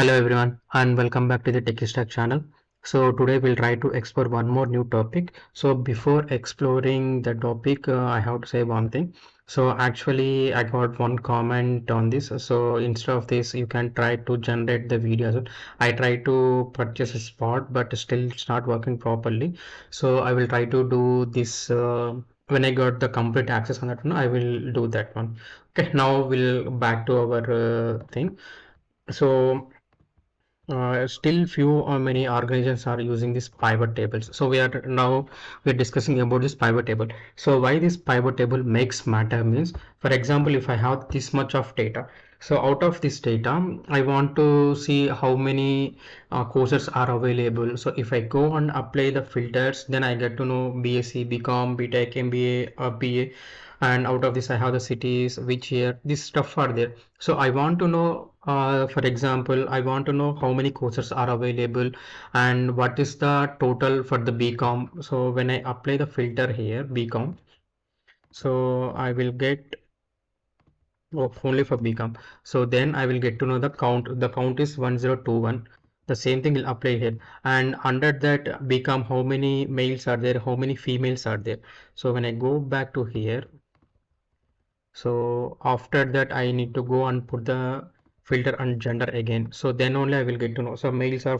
Hello everyone and welcome back to the techystack channel. So today we'll try to explore one more new topic. So before exploring the topic, I have to say one thing. So actually I got one comment on this. So instead of this, you can try to generate the videos. I try to purchase a spot, but still it's not working properly. So I will try to do this when I got the complete access on that one. I will do that one. Okay, now we'll back to our thing. So still few or many organizations are using this pivot tables. So we're discussing about this pivot table. So why this pivot table makes matter means, for example, if I have this much of data, so out of this data I want to see how many courses are available. So if I go and apply the filters, then I get to know BSc, BCom, BTech, MBA or BA, and out of this I have the cities, which year, this stuff are there. So I want to know, for example, I want to know how many courses are available and what is the total for the BCom. So when I apply the filter here, BCom, so I will get only for BCom. So then I will get to know the count. The count is 1021. The same thing will apply here. And under that BCom, how many males are there? How many females are there? So when I go back to here, so after that I need to go and put the filter on gender again. So then only I will get to know. So males are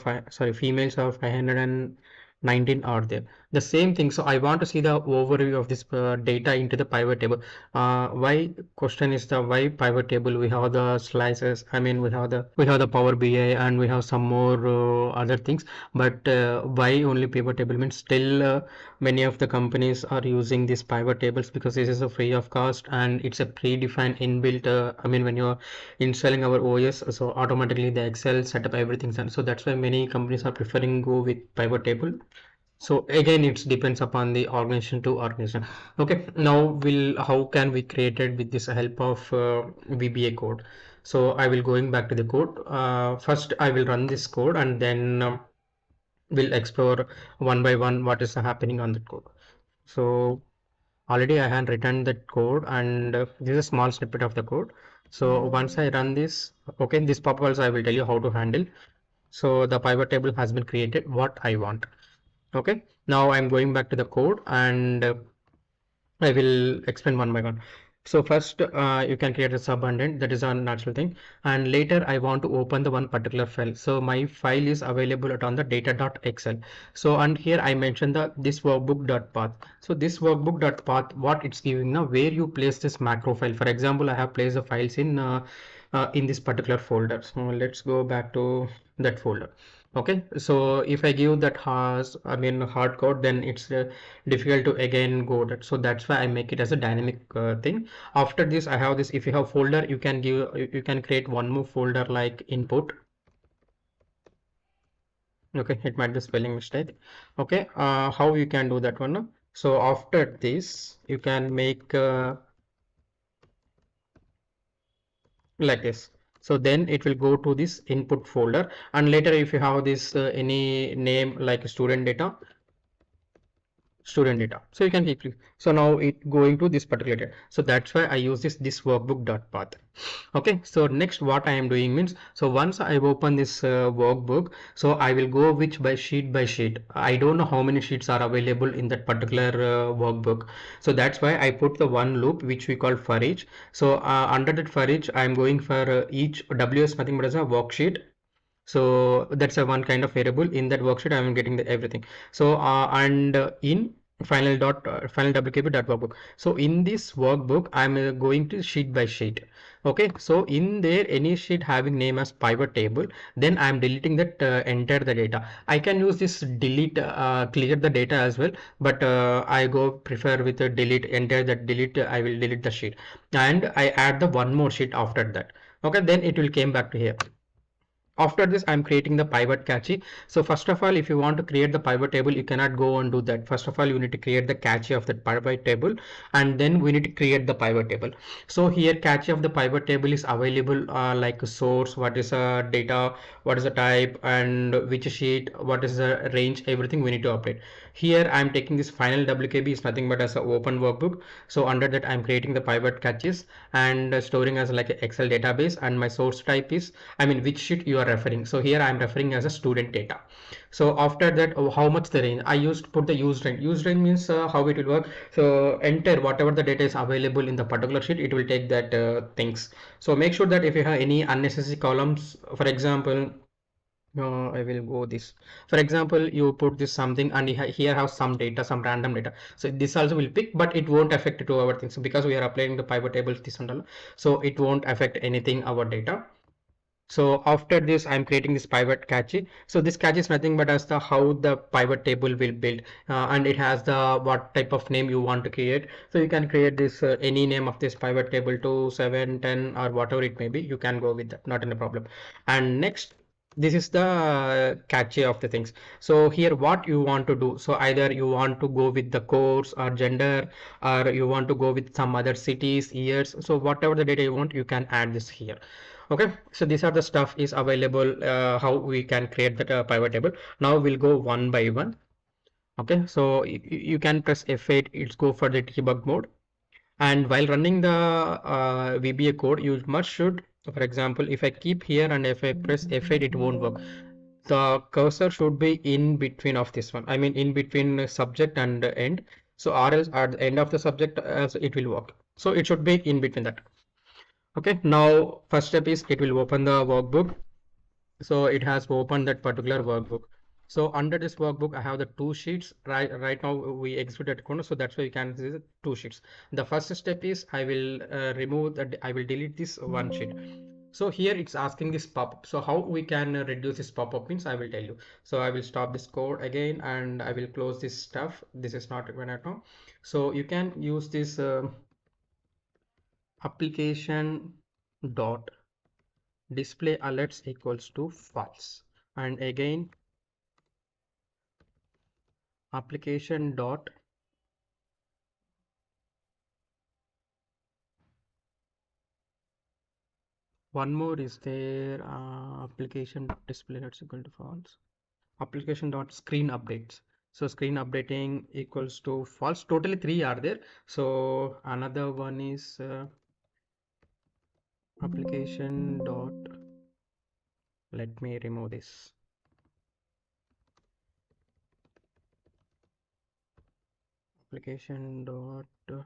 females are 519 are there. The same thing. So I want to see the overview of this data into the pivot table. Why question is the why pivot table? We have the slices. I mean we have the Power BI and we have some more other things. But why only pivot table means still many of the companies are using these pivot tables because this is a free of cost and it's a predefined inbuilt. I mean when you're installing our OS, so automatically the Excel setup everything's done. So that's why many companies are preferring go with pivot table. So again, it depends upon the organization to organization. Okay, now how can we create it with this help of VBA code? So I will going back to the code. First, I will run this code and then we'll explore one by one what is happening on the code. So already I had written that code and this is a small snippet of the code. So once I run this, okay, this pop also I will tell you how to handle. So the pivot table has been created what I want. Okay, now I'm going back to the code and I will explain one by one. So first, you can create a subabundant, that is a natural thing. And later I want to open the one particular file. So my file is available on the data.xl. So and here I mentioned this workbook.path. So this workbook.path, what it's giving now, where you place this macro file. For example, I have placed the files in this particular folder. So let's go back to that folder. Okay, so if I give that hard code, then it's difficult to again go that. So that's why I make it as a dynamic thing. After this, I have this. If you have folder, you can create one more folder like input. Okay, it might be spelling mistake. Okay, how you can do that one? No? So after this, you can make like this. So then it will go to this input folder, and later if you have this any name like student data, so you can keep it. So now it going to this particular data. So that's why I use this workbook.path. Okay, so next what I am doing means, so once I open this workbook, so I will go which by sheet. I don't know how many sheets are available in that particular workbook. So that's why I put the one loop which we call for each. So under that for each I am going for each ws nothing but as a worksheet. So that's a one kind of variable in that worksheet. I am getting the everything. So and in final wkb dot workbook. So in this workbook I'm going to sheet by sheet. Okay, so in there any sheet having name as pivot table, then I'm deleting that enter the data. I can use this delete clear the data as well, but I go prefer with the delete enter that delete. I will delete the sheet and I add the one more sheet after that. Okay, then it will came back to here. After this I'm creating the pivot cache. So first of all, if you want to create the pivot table, you cannot go and do that. First of all, you need to create the cache of that pivot table, and then we need to create the pivot table. So here cache of the pivot table is available like a source, what is data, what is the type, and which sheet, what is the range, everything we need to update. Here I'm taking this final wkb is nothing but as an open workbook. So under that I'm creating the pivot caches and storing as like an excel database, and my source type is, I mean which sheet you are referring. So here I'm referring as a student data. So after that, how much the range? I used put the use range. Use range means how it will work. So enter whatever the data is available in the particular sheet, it will take that things. So make sure that if you have any unnecessary columns, for example, I will go this. For example, you put this something and here have some data, some random data. So this also will pick, but it won't affect to our things because we are applying the pivot tables this and all. So it won't affect anything our data. So after this, I'm creating this pivot cache. So this cache is nothing but as the how the pivot table will build, and it has the what type of name you want to create. So you can create this any name of this pivot table 2, 7, 10 or whatever it may be. You can go with that, not in a problem. And next, this is the cache of the things. So here what you want to do. So either you want to go with the course or gender, or you want to go with some other cities, years. So whatever the data you want, you can add this here. Okay, so these are the stuff is available, how we can create that pivot table. Now we'll go one by one. Okay, so you can press F8, it's go for the debug mode. And while running the VBA code, you must should, for example, if I keep here and if I press F8, it won't work. The cursor should be in between of this one. I mean, in between subject and end. So or else at the end of the subject, as it will work. So it should be in between that. Okay, now first step is it will open the workbook. So it has opened that particular workbook. So under this workbook, I have the two sheets. Right now we executed corner, so that's why you can see the two sheets. The first step is I will remove that. I will delete this one sheet. So here it's asking this pop-up. So how we can reduce this pop-up means I will tell you. So I will stop this code again and I will close this stuff. This is not required at all. So you can use this application dot display alerts equals to false, and again application dot one more is there, application display alerts equal to false, application dot screen updates. So screen updating equals to false. Totally three are there. So another one is application dot, let me remove this, application dot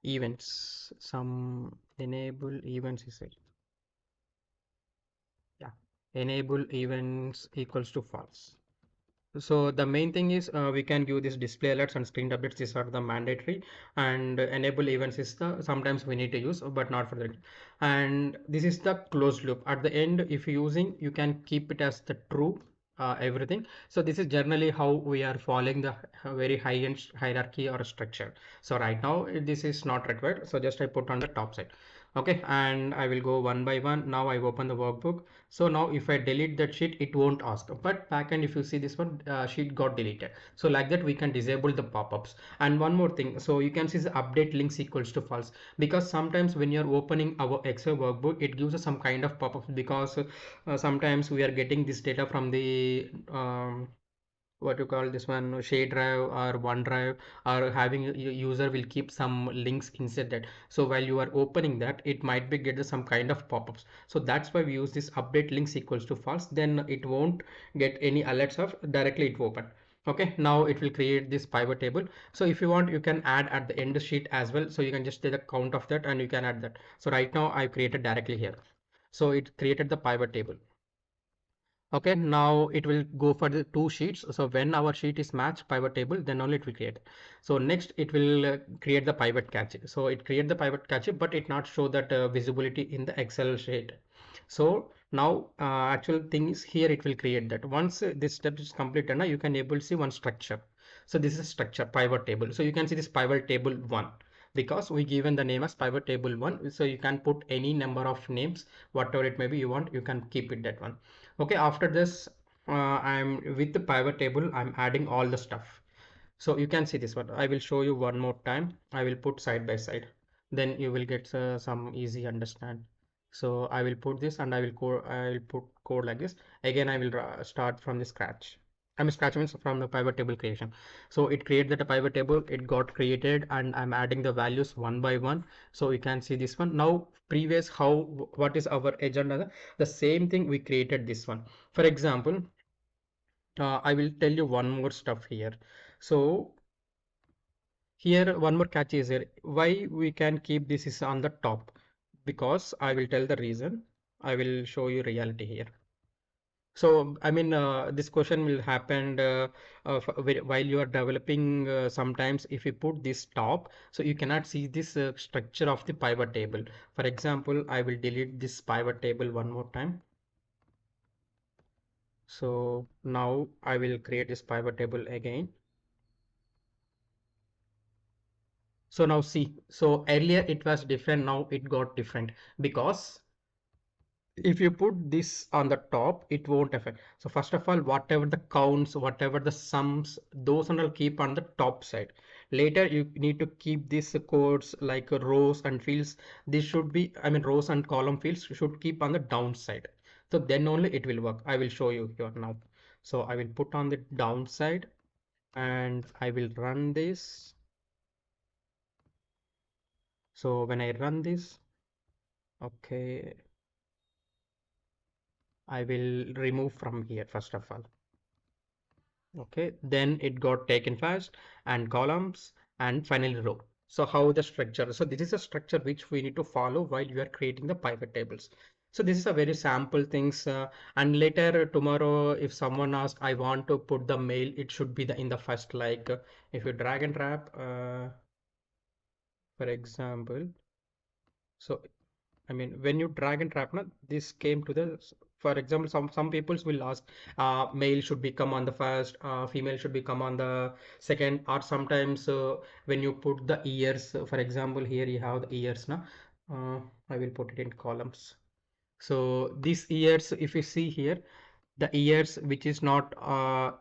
events, some enable events is it. Yeah, enable events equals to false. So the main thing is we can give this display alerts and screen updates. These are the mandatory, and enable events is the sometimes we need to use, but not for that. And this is the closed loop. At the end, if you're using, you can keep it as the true everything. So this is generally how we are following the very high-end hierarchy or structure. So right now this is not required. So just I put on the top side. Okay, and I will go one by one. Now I open the workbook. So now if I delete that sheet, it won't ask. But backend, if you see this one, sheet got deleted. So like that, we can disable the pop-ups. And one more thing, so you can see the update links equals to false, because sometimes when you're opening our Excel workbook, it gives us some kind of pop-ups because sometimes we are getting this data from the what you call this one shade drive or OneDrive, or having user will keep some links inside that. So while you are opening that, it might be get some kind of pop-ups. So that's why we use this update links equals to false. Then it won't get any alerts of directly it open. Okay, now it will create this pivot table. So if you want, you can add at the end sheet as well. So you can just take the count of that and you can add that. So right now I created directly here. So it created the pivot table. Okay, now it will go for the two sheets. So when our sheet is matched pivot table, then only it will create. So next it will create the pivot cache. So it create the pivot cache, but it not show that visibility in the Excel sheet. So now actual thing is here it will create that. Once this step is completed, now you can able to see one structure. So this is structure pivot table. So you can see this pivot table one, because we given the name as pivot table one. So you can put any number of names, whatever it may be you want, you can keep it that one. Okay, after this I'm with the pivot table, I'm adding all the stuff. So you can see this one. I will show you one more time. I will put side by side, then you will get some easy understand. So I will put this and I will put code like this again. I will start from the scratch. I'm scratching from the pivot table creation. So it created the pivot table, it got created, and I'm adding the values one by one. So you can see this one. Now previous how, what is our agenda? The same thing we created this one. For example, I will tell you one more stuff here. So here one more catch is here. Why we can keep this is on the top? Because I will tell the reason. I will show you reality here. So, I mean, this question will happen while you are developing. Sometimes, if you put this top, so you cannot see this structure of the pivot table. For example, I will delete this pivot table one more time. So now I will create this pivot table again. So now see, so earlier it was different, now it got different because if you put this on the top, it won't affect. So first of all, whatever the counts, whatever the sums, those and all keep on the top side. Later you need to keep these codes like rows and fields. This should be, I mean, rows and column fields should keep on the downside. So then only it will work. I will show you here now. So I will put on the downside and I will run this. So when I run this, okay, I will remove from here first of all. Okay, then it got taken first and columns and finally row. So how the structure? So this is a structure which we need to follow while you are creating the pivot tables. So this is a very sample things. And later tomorrow, if someone asks, I want to put the mail, it should be the in the first. Like if you drag and drop, for example. So I mean, when you drag and drop, na, this came to the, for example, some peoples will ask, male should become on the first, female should become on the second, or sometimes when you put the years, for example, here you have the years, na, I will put it in columns. So these years, if you see here, the years which is not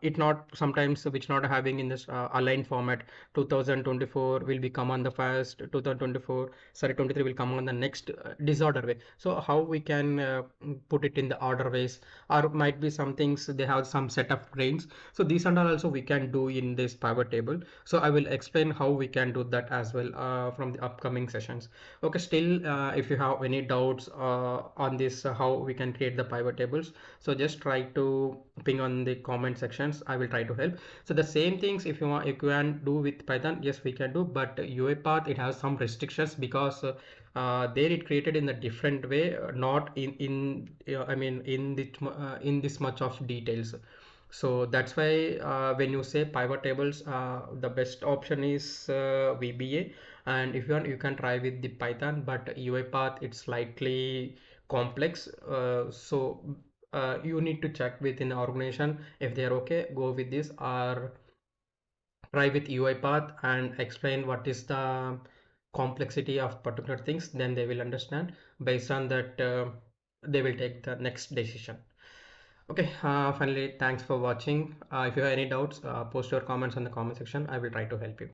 it not sometimes which not having in this align format, 2024 will become on the first, 2024 sorry 23 will come on the next, disorder way. So how we can put it in the order ways, or might be some things they have some set of grains. So these and all also we can do in this pivot table. So I will explain how we can do that as well from the upcoming sessions. Okay, still if you have any doubts on this, how we can create the pivot tables, so just try to ping on the comment sections. I will try to help. So the same things if you want, you can do with Python, yes we can do, but UiPath it has some restrictions because there it created in a different way, not in I mean in this much of details. So that's why when you say pivot tables, the best option is VBA, and if you want you can try with the Python, but UiPath it's slightly complex. So you need to check within the organization if they are okay, go with this, or try with UiPath and explain what is the complexity of particular things, then they will understand. Based on that, they will take the next decision. Okay, finally, thanks for watching. If you have any doubts, post your comments on the comment section. I will try to help you.